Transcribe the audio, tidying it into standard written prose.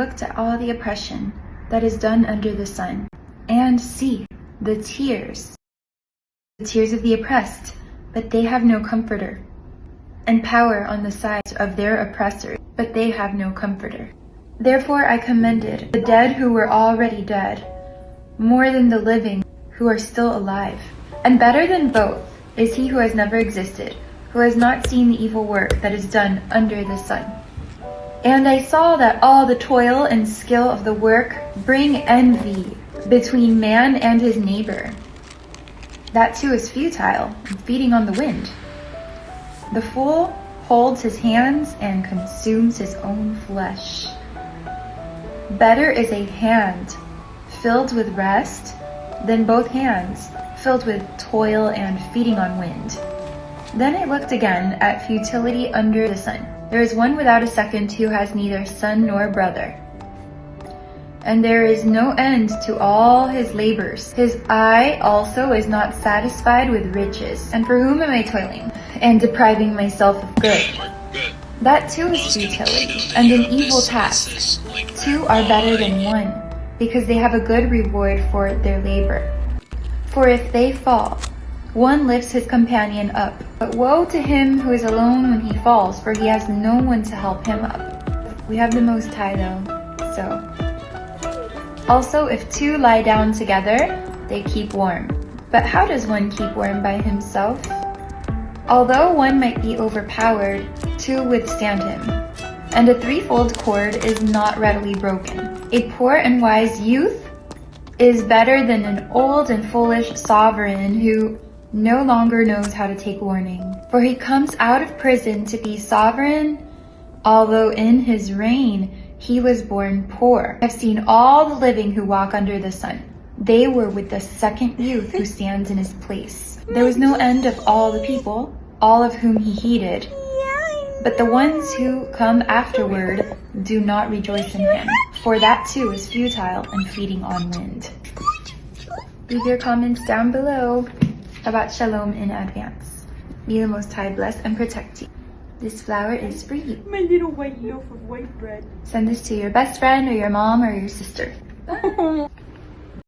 looked at all the oppression that is done under the sun, and see, the tears of the oppressed, but they have no comforter, and power on the side of their oppressors, but they have no comforter. Therefore I commended the dead who were already dead, more than the living who are still alive. And better than both is he who has never existed, who has not seen the evil work that is done under the sun. And I saw that all the toil and skill of the work bring envy between man and his neighbor. That too is futile and feeding on the wind. The fool holds his hands and consumes his own flesh. Better is a hand filled with rest than both hands filled with toil and feeding on wind. Then I looked again at futility under the sun. There is one without a second who has neither son nor brother. And there is no end to all his labors. His eye also is not satisfied with riches. And for whom am I toiling and depriving myself of good? That too is futility and an evil task. Two are better than one, because they have a good reward for their labor. For if they fall, one lifts his companion up. But woe to him who is alone when he falls, for he has no one to help him up. We have the Most High though, so. Also, if two lie down together, they keep warm. But how does one keep warm by himself? Although one might be overpowered, two withstand him. And a threefold cord is not readily broken. A poor and wise youth is better than an old and foolish sovereign who no longer knows how to take warning. For he comes out of prison to be sovereign, although in his reign he was born poor. I have seen all the living who walk under the sun. They were with the second youth who stands in his place. There was no end of all the people, all of whom he heeded. But the ones who come afterward do not rejoice in him, for that too is futile and feeding on wind. Leave your comments down below about shalom in advance. May the Most High bless and protect you. This flower is for you. My little white loaf of white bread. Send this to your best friend or your mom or your sister. Bye.